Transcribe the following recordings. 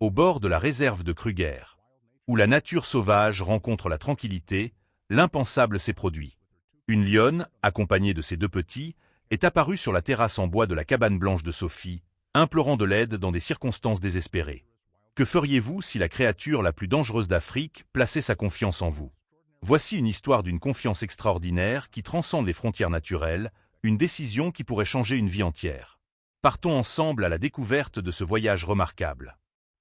au bord de la réserve de Kruger. Où la nature sauvage rencontre la tranquillité, l'impensable s'est produit. Une lionne, accompagnée de ses deux petits, est apparue sur la terrasse en bois de la cabane blanche de Sophie, implorant de l'aide dans des circonstances désespérées. Que feriez-vous si la créature la plus dangereuse d'Afrique plaçait sa confiance en vous? Voici une histoire d'une confiance extraordinaire qui transcende les frontières naturelles, une décision qui pourrait changer une vie entière. Partons ensemble à la découverte de ce voyage remarquable.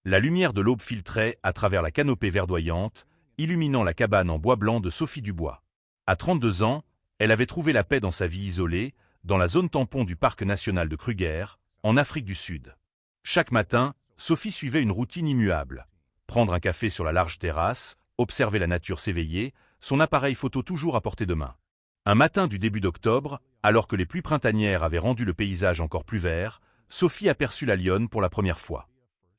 La lumière de l'aube filtrait à travers la canopée verdoyante, illuminant la cabane en bois blanc de Sophie Dubois. À 32 ans, elle avait trouvé la paix dans sa vie isolée, dans la zone tampon du parc national de Kruger, en Afrique du Sud. Chaque matin, Sophie suivait une routine immuable. Prendre un café sur la large terrasse, observer la nature s'éveiller, son appareil photo toujours à portée de main. Un matin du début d'octobre, alors que les pluies printanières avaient rendu le paysage encore plus vert, Sophie aperçut la lionne pour la première fois.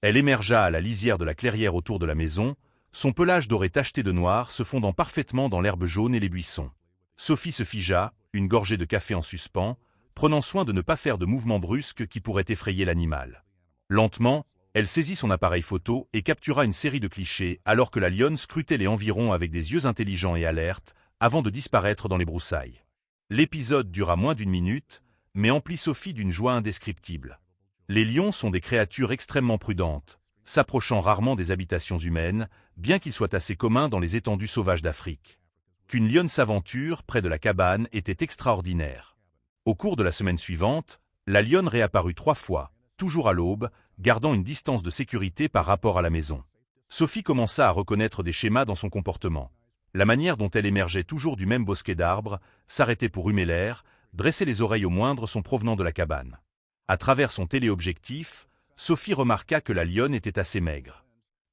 Elle émergea à la lisière de la clairière autour de la maison, son pelage doré tacheté de noir se fondant parfaitement dans l'herbe jaune et les buissons. Sophie se figea, une gorgée de café en suspens, prenant soin de ne pas faire de mouvements brusques qui pourraient effrayer l'animal. Lentement, elle saisit son appareil photo et captura une série de clichés alors que la lionne scrutait les environs avec des yeux intelligents et alertes, avant de disparaître dans les broussailles. L'épisode dura moins d'1 minute, mais emplit Sophie d'une joie indescriptible. Les lions sont des créatures extrêmement prudentes, s'approchant rarement des habitations humaines, bien qu'ils soient assez communs dans les étendues sauvages d'Afrique. Qu'une lionne s'aventure près de la cabane était extraordinaire. Au cours de la semaine suivante, la lionne réapparut 3 fois, toujours à l'aube, gardant une distance de sécurité par rapport à la maison. Sophie commença à reconnaître des schémas dans son comportement. La manière dont elle émergeait toujours du même bosquet d'arbres, s'arrêtait pour humer l'air, dressait les oreilles au moindre son provenant de la cabane. À travers son téléobjectif, Sophie remarqua que la lionne était assez maigre.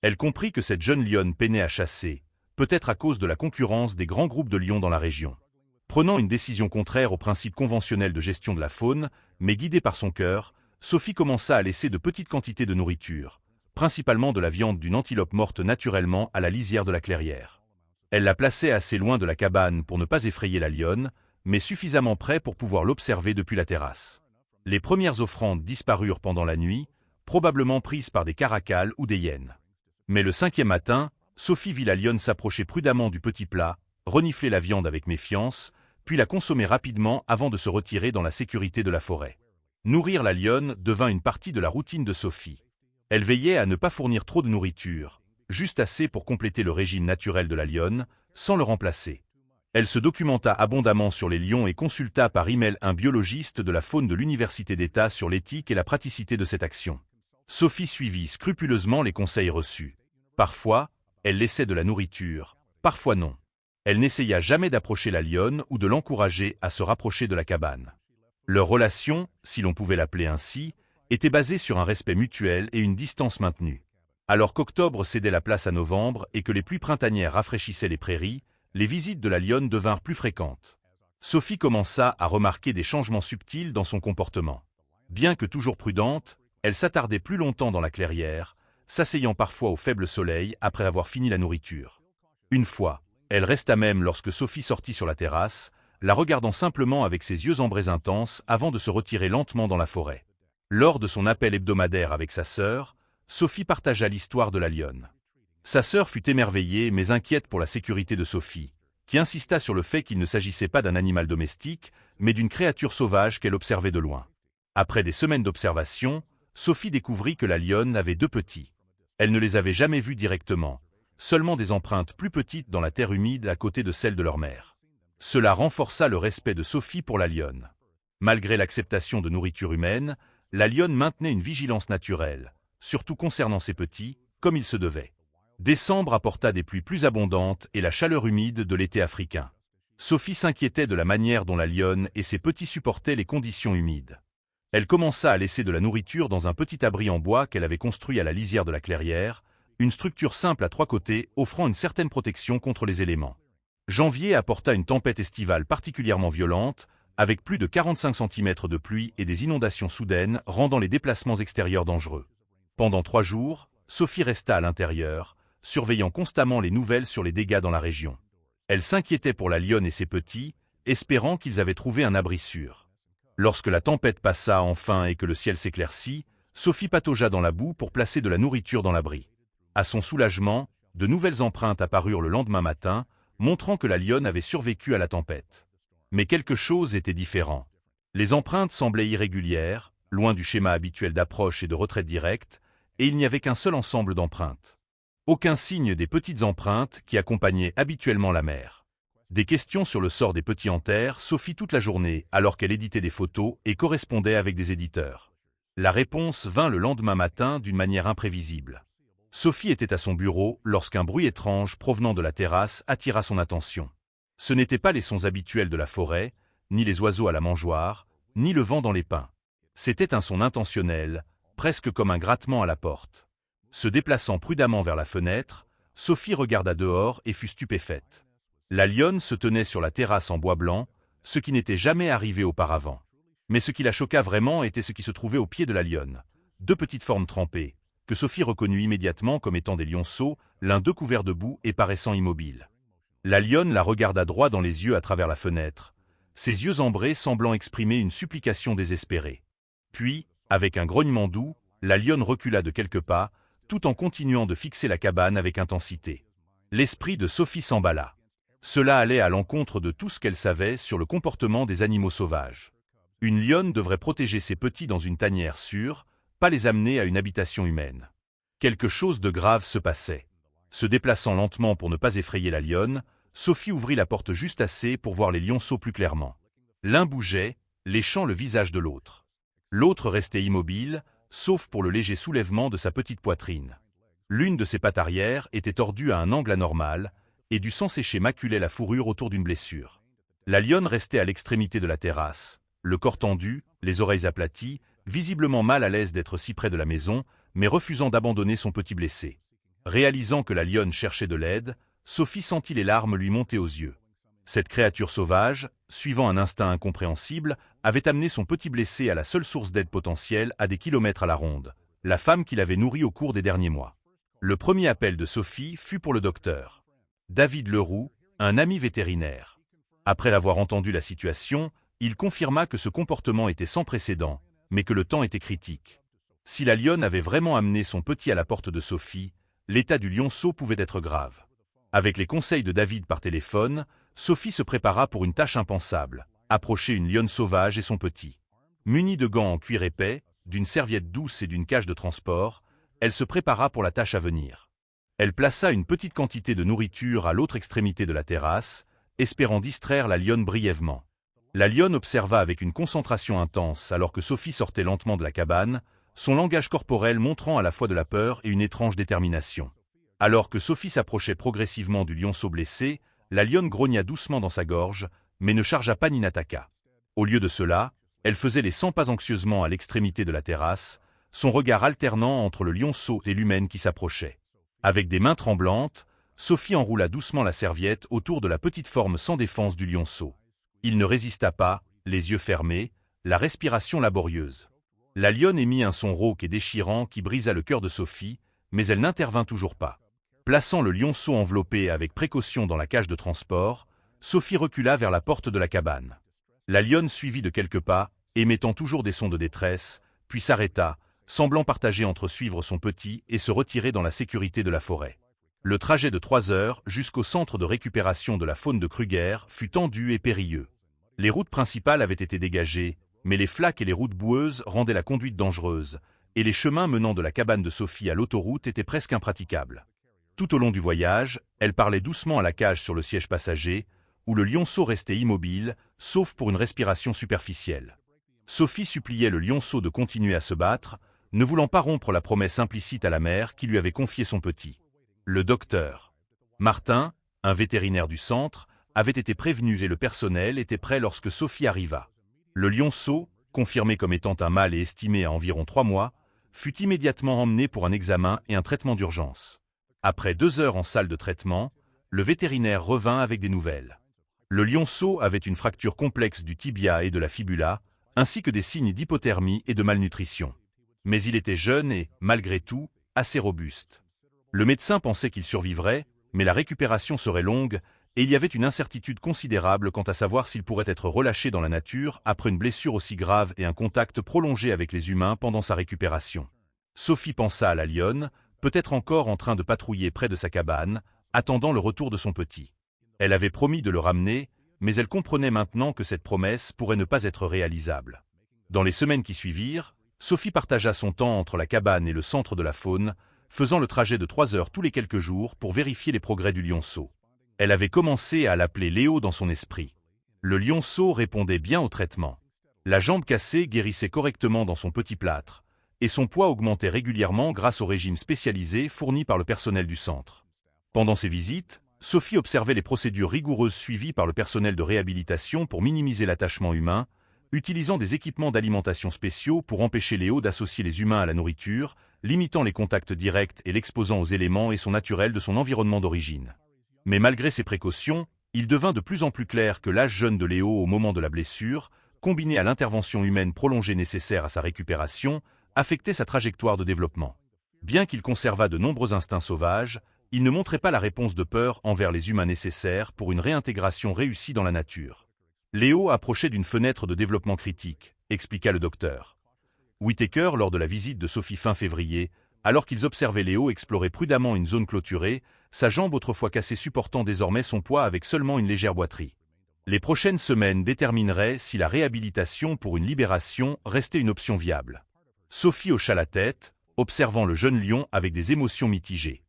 Elle comprit que cette jeune lionne peinait à chasser, peut-être à cause de la concurrence des grands groupes de lions dans la région. Prenant une décision contraire aux principes conventionnels de gestion de la faune, mais guidée par son cœur, Sophie commença à laisser de petites quantités de nourriture, principalement de la viande d'une antilope morte naturellement à la lisière de la clairière. Elle la plaçait assez loin de la cabane pour ne pas effrayer la lionne, mais suffisamment près pour pouvoir l'observer depuis la terrasse. Les premières offrandes disparurent pendant la nuit, probablement prises par des caracals ou des hyènes. Mais le 5e matin, Sophie vit la lionne s'approcher prudemment du petit plat, renifler la viande avec méfiance, puis la consommer rapidement avant de se retirer dans la sécurité de la forêt. Nourrir la lionne devint une partie de la routine de Sophie. Elle veillait à ne pas fournir trop de nourriture, juste assez pour compléter le régime naturel de la lionne, sans le remplacer. Elle se documenta abondamment sur les lions et consulta par email un biologiste de la faune de l'Université d'État sur l'éthique et la praticité de cette action. Sophie suivit scrupuleusement les conseils reçus. Parfois, elle laissait de la nourriture, parfois non. Elle n'essaya jamais d'approcher la lionne ou de l'encourager à se rapprocher de la cabane. Leur relation, si l'on pouvait l'appeler ainsi, était basée sur un respect mutuel et une distance maintenue. Alors qu'octobre cédait la place à novembre et que les pluies printanières rafraîchissaient les prairies, les visites de la lionne devinrent plus fréquentes. Sophie commença à remarquer des changements subtils dans son comportement. Bien que toujours prudente, elle s'attardait plus longtemps dans la clairière, s'asseyant parfois au faible soleil après avoir fini la nourriture. Une fois, elle resta même lorsque Sophie sortit sur la terrasse, la regardant simplement avec ses yeux ambrés intenses avant de se retirer lentement dans la forêt. Lors de son appel hebdomadaire avec sa sœur, Sophie partagea l'histoire de la lionne. Sa sœur fut émerveillée mais inquiète pour la sécurité de Sophie, qui insista sur le fait qu'il ne s'agissait pas d'un animal domestique, mais d'une créature sauvage qu'elle observait de loin. Après des semaines d'observation, Sophie découvrit que la lionne avait 2 petits. Elle ne les avait jamais vus directement, seulement des empreintes plus petites dans la terre humide à côté de celles de leur mère. Cela renforça le respect de Sophie pour la lionne. Malgré l'acceptation de nourriture humaine, la lionne maintenait une vigilance naturelle, surtout concernant ses petits, comme il se devait. Décembre apporta des pluies plus abondantes et la chaleur humide de l'été africain. Sophie s'inquiétait de la manière dont la lionne et ses petits supportaient les conditions humides. Elle commença à laisser de la nourriture dans un petit abri en bois qu'elle avait construit à la lisière de la clairière, une structure simple à 3 côtés offrant une certaine protection contre les éléments. Janvier apporta une tempête estivale particulièrement violente, avec plus de 45 cm de pluie et des inondations soudaines rendant les déplacements extérieurs dangereux. Pendant 3 jours, Sophie resta à l'intérieur, surveillant constamment les nouvelles sur les dégâts dans la région. Elle s'inquiétait pour la lionne et ses petits, espérant qu'ils avaient trouvé un abri sûr. Lorsque la tempête passa enfin et que le ciel s'éclaircit, Sophie pataugea dans la boue pour placer de la nourriture dans l'abri. À son soulagement, de nouvelles empreintes apparurent le lendemain matin, montrant que la lionne avait survécu à la tempête. Mais quelque chose était différent. Les empreintes semblaient irrégulières, loin du schéma habituel d'approche et de retraite directe, et il n'y avait qu'un seul ensemble d'empreintes. Aucun signe des petites empreintes qui accompagnaient habituellement la mère. Des questions sur le sort des petits hantèrent Sophie toute la journée alors qu'elle éditait des photos et correspondait avec des éditeurs. La réponse vint le lendemain matin d'une manière imprévisible. Sophie était à son bureau lorsqu'un bruit étrange provenant de la terrasse attira son attention. Ce n'étaient pas les sons habituels de la forêt, ni les oiseaux à la mangeoire, ni le vent dans les pins. C'était un son intentionnel, presque comme un grattement à la porte. Se déplaçant prudemment vers la fenêtre, Sophie regarda dehors et fut stupéfaite. La lionne se tenait sur la terrasse en bois blanc, ce qui n'était jamais arrivé auparavant. Mais ce qui la choqua vraiment était ce qui se trouvait au pied de la lionne. Deux petites formes trempées, que Sophie reconnut immédiatement comme étant des lionceaux, l'un d'eux couvert de boue et paraissant immobile. La lionne la regarda droit dans les yeux à travers la fenêtre, ses yeux ambrés semblant exprimer une supplication désespérée. Puis, avec un grognement doux, la lionne recula de quelques pas, tout en continuant de fixer la cabane avec intensité. L'esprit de Sophie s'emballa. Cela allait à l'encontre de tout ce qu'elle savait sur le comportement des animaux sauvages. Une lionne devrait protéger ses petits dans une tanière sûre, pas les amener à une habitation humaine. Quelque chose de grave se passait. Se déplaçant lentement pour ne pas effrayer la lionne, Sophie ouvrit la porte juste assez pour voir les lionceaux plus clairement. L'un bougeait, léchant le visage de l'autre. L'autre restait immobile, sauf pour le léger soulèvement de sa petite poitrine. L'une de ses pattes arrière était tordue à un angle anormal, et du sang séché maculait la fourrure autour d'une blessure. La lionne restait à l'extrémité de la terrasse, le corps tendu, les oreilles aplaties, visiblement mal à l'aise d'être si près de la maison, mais refusant d'abandonner son petit blessé. Réalisant que la lionne cherchait de l'aide, Sophie sentit les larmes lui monter aux yeux. Cette créature sauvage, suivant un instinct incompréhensible, avait amené son petit blessé à la seule source d'aide potentielle à des kilomètres à la ronde, la femme qui l'avait nourri au cours des derniers mois. Le premier appel de Sophie fut pour le docteur David Leroux, un ami vétérinaire. Après avoir entendu la situation, il confirma que ce comportement était sans précédent, mais que le temps était critique. Si la lionne avait vraiment amené son petit à la porte de Sophie, l'état du lionceau pouvait être grave. Avec les conseils de David par téléphone, Sophie se prépara pour une tâche impensable, approcher une lionne sauvage et son petit. Munie de gants en cuir épais, d'une serviette douce et d'une cage de transport, elle se prépara pour la tâche à venir. Elle plaça une petite quantité de nourriture à l'autre extrémité de la terrasse, espérant distraire la lionne brièvement. La lionne observa avec une concentration intense alors que Sophie sortait lentement de la cabane, son langage corporel montrant à la fois de la peur et une étrange détermination. Alors que Sophie s'approchait progressivement du lionceau blessé, la lionne grogna doucement dans sa gorge, mais ne chargea pas ni n'attaqua. Au lieu de cela, elle faisait les 100 pas anxieusement à l'extrémité de la terrasse, son regard alternant entre le lionceau et l'humaine qui s'approchait. Avec des mains tremblantes, Sophie enroula doucement la serviette autour de la petite forme sans défense du lionceau. Il ne résista pas, les yeux fermés, la respiration laborieuse. La lionne émit un son rauque et déchirant qui brisa le cœur de Sophie, mais elle n'intervint toujours pas. Plaçant le lionceau enveloppé avec précaution dans la cage de transport, Sophie recula vers la porte de la cabane. La lionne suivit de quelques pas, émettant toujours des sons de détresse, puis s'arrêta, semblant partager entre suivre son petit et se retirer dans la sécurité de la forêt. Le trajet de 3 heures jusqu'au centre de récupération de la faune de Kruger fut tendu et périlleux. Les routes principales avaient été dégagées, mais les flaques et les routes boueuses rendaient la conduite dangereuse, et les chemins menant de la cabane de Sophie à l'autoroute étaient presque impraticables. Tout au long du voyage, elle parlait doucement à la cage sur le siège passager, où le lionceau restait immobile, sauf pour une respiration superficielle. Sophie suppliait le lionceau de continuer à se battre, ne voulant pas rompre la promesse implicite à la mère qui lui avait confié son petit. Le docteur Martin, un vétérinaire du centre, avait été prévenu et le personnel était prêt lorsque Sophie arriva. Le lionceau, confirmé comme étant un mâle et estimé à environ 3 mois, fut immédiatement emmené pour un examen et un traitement d'urgence. Après 2 heures en salle de traitement, le vétérinaire revint avec des nouvelles. Le lionceau avait une fracture complexe du tibia et de la fibula, ainsi que des signes d'hypothermie et de malnutrition. Mais il était jeune et, malgré tout, assez robuste. Le médecin pensait qu'il survivrait, mais la récupération serait longue, et il y avait une incertitude considérable quant à savoir s'il pourrait être relâché dans la nature après une blessure aussi grave et un contact prolongé avec les humains pendant sa récupération. Sophie pensa à la lionne, peut-être encore en train de patrouiller près de sa cabane, attendant le retour de son petit. Elle avait promis de le ramener, mais elle comprenait maintenant que cette promesse pourrait ne pas être réalisable. Dans les semaines qui suivirent, Sophie partagea son temps entre la cabane et le centre de la faune, faisant le trajet de 3 heures tous les quelques jours pour vérifier les progrès du lionceau. Elle avait commencé à l'appeler Léo dans son esprit. Le lionceau répondait bien au traitement. La jambe cassée guérissait correctement dans son petit plâtre, et son poids augmentait régulièrement grâce au régime spécialisé fourni par le personnel du centre. Pendant ses visites, Sophie observait les procédures rigoureuses suivies par le personnel de réhabilitation pour minimiser l'attachement humain, utilisant des équipements d'alimentation spéciaux pour empêcher Léo d'associer les humains à la nourriture, limitant les contacts directs et l'exposant aux éléments et sons naturels de son environnement d'origine. Mais malgré ces précautions, il devint de plus en plus clair que l'âge jeune de Léo au moment de la blessure, combiné à l'intervention humaine prolongée nécessaire à sa récupération, affectait sa trajectoire de développement. Bien qu'il conservât de nombreux instincts sauvages, il ne montrait pas la réponse de peur envers les humains nécessaire pour une réintégration réussie dans la nature. Léo approchait d'une fenêtre de développement critique, expliqua le docteur. Whittaker, lors de la visite de Sophie fin février, alors qu'ils observaient Léo explorer prudemment une zone clôturée, sa jambe autrefois cassée supportant désormais son poids avec seulement une légère boiterie. Les prochaines semaines détermineraient si la réhabilitation pour une libération restait une option viable. Sophie hocha la tête, observant le jeune lion avec des émotions mitigées.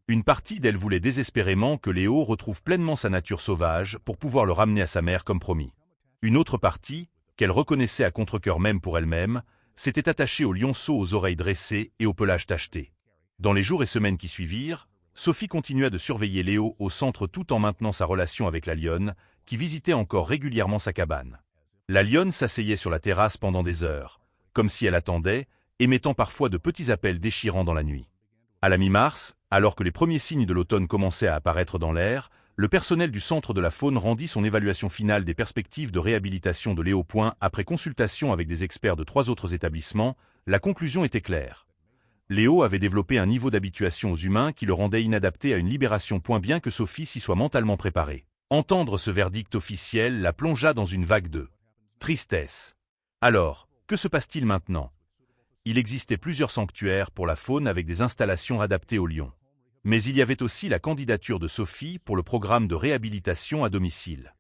Une partie d'elle voulait désespérément que Léo retrouve pleinement sa nature sauvage pour pouvoir le ramener à sa mère comme promis. Une autre partie, qu'elle reconnaissait à contre-cœur même pour elle-même, s'était attachée au lionceau aux oreilles dressées et au pelage tacheté. Dans les jours et semaines qui suivirent, Sophie continua de surveiller Léo au centre tout en maintenant sa relation avec la lionne, qui visitait encore régulièrement sa cabane. La lionne s'asseyait sur la terrasse pendant des heures, comme si elle attendait, émettant parfois de petits appels déchirants dans la nuit. À la mi-mars, alors que les premiers signes de l'automne commençaient à apparaître dans l'air, le personnel du centre de la faune rendit son évaluation finale des perspectives de réhabilitation de Léo. Après consultation avec des experts de 3 autres établissements, la conclusion était claire. Léo avait développé un niveau d'habituation aux humains qui le rendait inadapté à une libération. Bien que Sophie s'y soit mentalement préparée. Entendre ce verdict officiel la plongea dans une vague de tristesse. Alors, que se passe-t-il maintenant? Il existait plusieurs sanctuaires pour la faune avec des installations adaptées aux lions. Mais il y avait aussi la candidature de Sophie pour le programme de réhabilitation à domicile.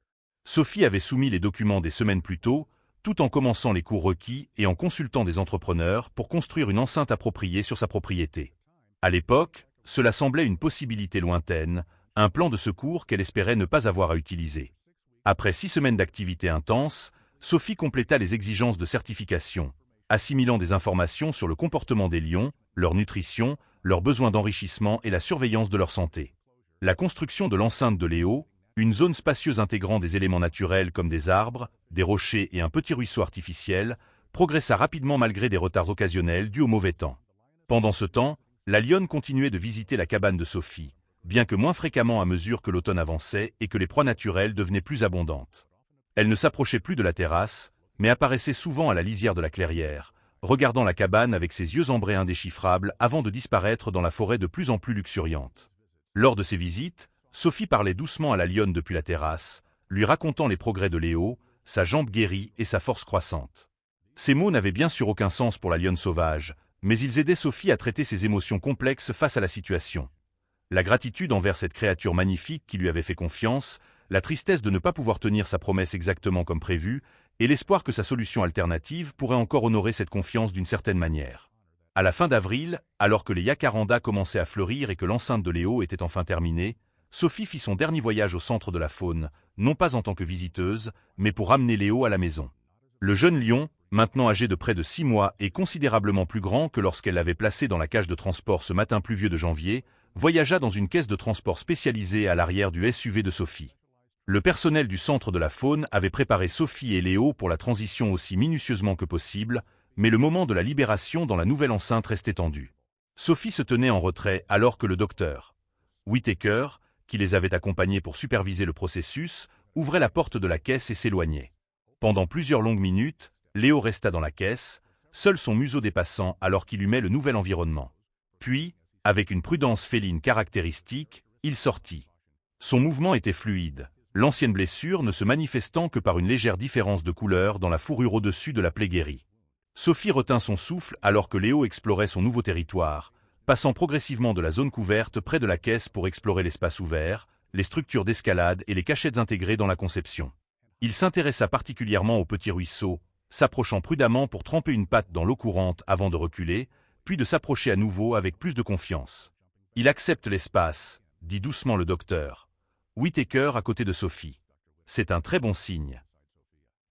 Sophie avait soumis les documents des semaines plus tôt, tout en commençant les cours requis et en consultant des entrepreneurs pour construire une enceinte appropriée sur sa propriété. À l'époque, cela semblait une possibilité lointaine, un plan de secours qu'elle espérait ne pas avoir à utiliser. Après 6 semaines d'activité intense, Sophie compléta les exigences de certification, assimilant des informations sur le comportement des lions, leur nutrition, leurs besoins d'enrichissement et la surveillance de leur santé. La construction de l'enceinte de Léo, une zone spacieuse intégrant des éléments naturels comme des arbres, des rochers et un petit ruisseau artificiel, progressa rapidement malgré des retards occasionnels dus au mauvais temps. Pendant ce temps, la lionne continuait de visiter la cabane de Sophie, bien que moins fréquemment à mesure que l'automne avançait et que les proies naturelles devenaient plus abondantes. Elle ne s'approchait plus de la terrasse, mais apparaissait souvent à la lisière de la clairière, regardant la cabane avec ses yeux ambrés indéchiffrables avant de disparaître dans la forêt de plus en plus luxuriante. Lors de ces visites, Sophie parlait doucement à la lionne depuis la terrasse, lui racontant les progrès de Léo, sa jambe guérie et sa force croissante. Ces mots n'avaient bien sûr aucun sens pour la lionne sauvage, mais ils aidaient Sophie à traiter ses émotions complexes face à la situation. La gratitude envers cette créature magnifique qui lui avait fait confiance, la tristesse de ne pas pouvoir tenir sa promesse exactement comme prévu, et l'espoir que sa solution alternative pourrait encore honorer cette confiance d'une certaine manière. À la fin d'avril, alors que les jacarandas commençaient à fleurir et que l'enceinte de Léo était enfin terminée, Sophie fit son dernier voyage au centre de la faune, non pas en tant que visiteuse, mais pour ramener Léo à la maison. Le jeune lion, maintenant âgé de près de 6 mois et considérablement plus grand que lorsqu'elle l'avait placé dans la cage de transport ce matin pluvieux de janvier, voyagea dans une caisse de transport spécialisée à l'arrière du SUV de Sophie. Le personnel du centre de la faune avait préparé Sophie et Léo pour la transition aussi minutieusement que possible, mais le moment de la libération dans la nouvelle enceinte restait tendu. Sophie se tenait en retrait alors que le docteur Whittaker, qui les avait accompagnés pour superviser le processus, ouvrait la porte de la caisse et s'éloignait. Pendant plusieurs longues minutes, Léo resta dans la caisse, seul son museau dépassant alors qu'il humait le nouvel environnement. Puis, avec une prudence féline caractéristique, il sortit. Son mouvement était fluide, l'ancienne blessure ne se manifestant que par une légère différence de couleur dans la fourrure au-dessus de la plaie guérie. Sophie retint son souffle alors que Léo explorait son nouveau territoire, passant progressivement de la zone couverte près de la caisse pour explorer l'espace ouvert, les structures d'escalade et les cachettes intégrées dans la conception. Il s'intéressa particulièrement au petit ruisseau, s'approchant prudemment pour tremper une patte dans l'eau courante avant de reculer, puis de s'approcher à nouveau avec plus de confiance. « Il accepte l'espace », dit doucement le docteur. Whittaker à côté de Sophie. C'est un très bon signe.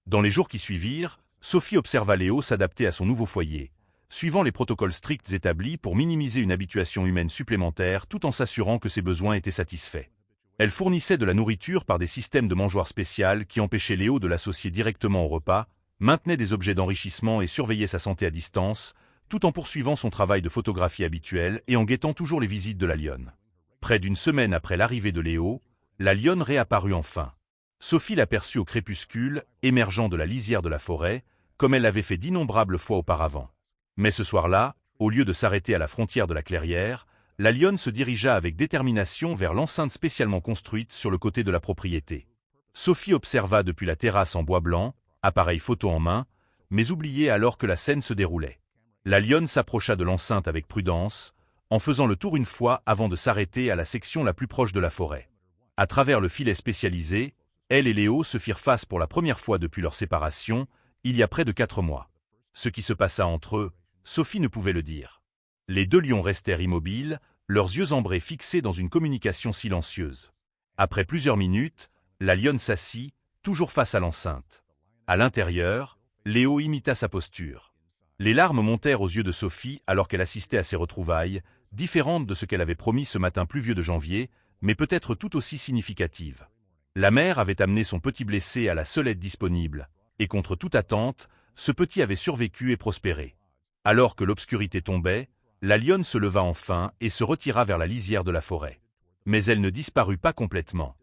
Dans les jours qui suivirent, Sophie observa Léo s'adapter à son nouveau foyer, suivant les protocoles stricts établis pour minimiser une habituation humaine supplémentaire tout en s'assurant que ses besoins étaient satisfaits. Elle fournissait de la nourriture par des systèmes de mangeoires spéciales qui empêchaient Léo de l'associer directement au repas, maintenait des objets d'enrichissement et surveillait sa santé à distance, tout en poursuivant son travail de photographie habituel et en guettant toujours les visites de la lionne. Près d'une semaine après l'arrivée de Léo, la lionne réapparut enfin. Sophie l'aperçut au crépuscule, émergeant de la lisière de la forêt, comme elle l'avait fait d'innombrables fois auparavant. Mais ce soir-là, au lieu de s'arrêter à la frontière de la clairière, la lionne se dirigea avec détermination vers l'enceinte spécialement construite sur le côté de la propriété. Sophie observa depuis la terrasse en bois blanc, appareil photo en main, mais oubliait alors que la scène se déroulait. La lionne s'approcha de l'enceinte avec prudence, en faisant le tour une fois avant de s'arrêter à la section la plus proche de la forêt. À travers le filet spécialisé, elle et Léo se firent face pour la première fois depuis leur séparation, il y a près de 4 mois. Ce qui se passa entre eux, Sophie ne pouvait le dire. Les deux lions restèrent immobiles, leurs yeux ambrés fixés dans une communication silencieuse. Après plusieurs minutes, la lionne s'assit, toujours face à l'enceinte. À l'intérieur, Léo imita sa posture. Les larmes montèrent aux yeux de Sophie alors qu'elle assistait à ces retrouvailles, différentes de ce qu'elle avait promis ce matin pluvieux de janvier, mais peut-être tout aussi significatives. La mère avait amené son petit blessé à la seule aide disponible, et contre toute attente, ce petit avait survécu et prospéré. Alors que l'obscurité tombait, la lionne se leva enfin et se retira vers la lisière de la forêt. Mais elle ne disparut pas complètement.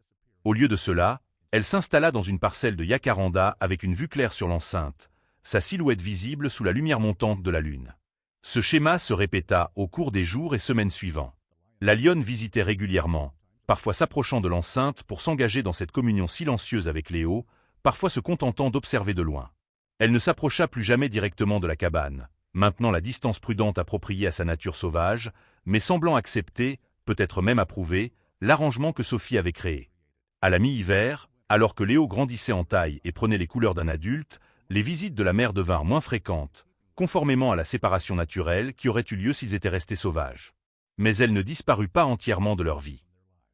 Au lieu de cela, elle s'installa dans une parcelle de jacaranda avec une vue claire sur l'enceinte, sa silhouette visible sous la lumière montante de la lune. Ce schéma se répéta au cours des jours et semaines suivants. La lionne visitait régulièrement, parfois s'approchant de l'enceinte pour s'engager dans cette communion silencieuse avec Léo, parfois se contentant d'observer de loin. Elle ne s'approcha plus jamais directement de la cabane, maintenant la distance prudente appropriée à sa nature sauvage, mais semblant accepter, peut-être même approuver, l'arrangement que Sophie avait créé. À la mi-hiver, alors que Léo grandissait en taille et prenait les couleurs d'un adulte, les visites de la mère devinrent moins fréquentes, conformément à la séparation naturelle qui aurait eu lieu s'ils étaient restés sauvages. Mais elle ne disparut pas entièrement de leur vie.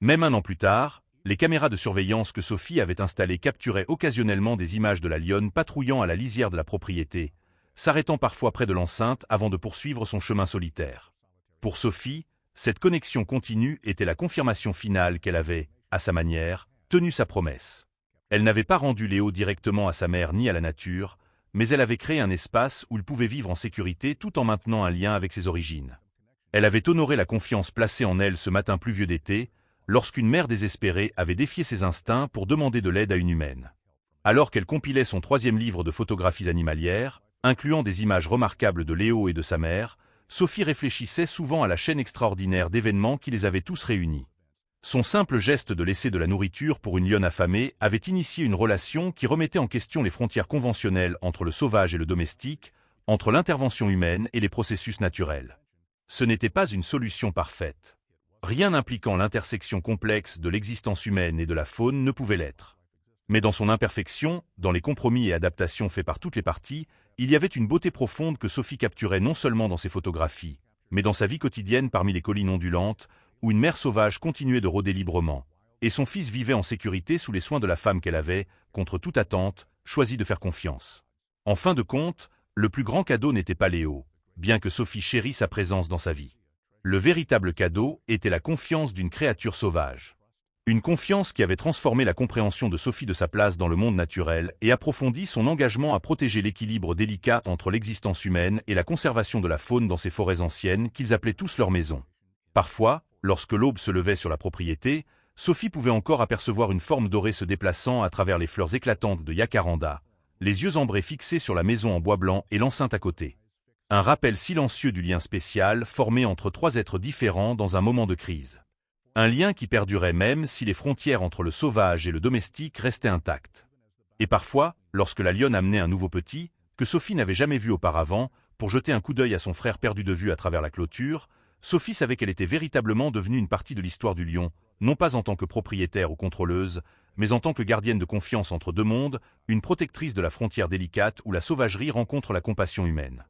Même 1 an plus tard, les caméras de surveillance que Sophie avait installées capturaient occasionnellement des images de la lionne patrouillant à la lisière de la propriété, s'arrêtant parfois près de l'enceinte avant de poursuivre son chemin solitaire. Pour Sophie, cette connexion continue était la confirmation finale qu'elle avait, à sa manière, tenu sa promesse. Elle n'avait pas rendu Léo directement à sa mère ni à la nature, mais elle avait créé un espace où il pouvait vivre en sécurité tout en maintenant un lien avec ses origines. Elle avait honoré la confiance placée en elle ce matin pluvieux d'été, lorsqu'une mère désespérée avait défié ses instincts pour demander de l'aide à une humaine. Alors qu'elle compilait son 3e livre de photographies animalières, incluant des images remarquables de Léo et de sa mère, Sophie réfléchissait souvent à la chaîne extraordinaire d'événements qui les avaient tous réunis. Son simple geste de laisser de la nourriture pour une lionne affamée avait initié une relation qui remettait en question les frontières conventionnelles entre le sauvage et le domestique, entre l'intervention humaine et les processus naturels. Ce n'était pas une solution parfaite. Rien impliquant l'intersection complexe de l'existence humaine et de la faune ne pouvait l'être. Mais dans son imperfection, dans les compromis et adaptations faits par toutes les parties, il y avait une beauté profonde que Sophie capturait non seulement dans ses photographies, mais dans sa vie quotidienne parmi les collines ondulantes, où une mère sauvage continuait de rôder librement, et son fils vivait en sécurité sous les soins de la femme qu'elle avait, contre toute attente, choisi de faire confiance. En fin de compte, le plus grand cadeau n'était pas Léo, bien que Sophie chérît sa présence dans sa vie. Le véritable cadeau était la confiance d'une créature sauvage. Une confiance qui avait transformé la compréhension de Sophie de sa place dans le monde naturel et approfondi son engagement à protéger l'équilibre délicat entre l'existence humaine et la conservation de la faune dans ces forêts anciennes qu'ils appelaient tous leur maison. Parfois, lorsque l'aube se levait sur la propriété, Sophie pouvait encore apercevoir une forme dorée se déplaçant à travers les fleurs éclatantes de jacaranda, les yeux ambrés fixés sur la maison en bois blanc et l'enceinte à côté. Un rappel silencieux du lien spécial formé entre 3 êtres différents dans un moment de crise. Un lien qui perdurait même si les frontières entre le sauvage et le domestique restaient intactes. Et parfois, lorsque la lionne amenait un nouveau petit, que Sophie n'avait jamais vu auparavant, pour jeter un coup d'œil à son frère perdu de vue à travers la clôture, Sophie savait qu'elle était véritablement devenue une partie de l'histoire du lion, non pas en tant que propriétaire ou contrôleuse, mais en tant que gardienne de confiance entre deux mondes, une protectrice de la frontière délicate où la sauvagerie rencontre la compassion humaine.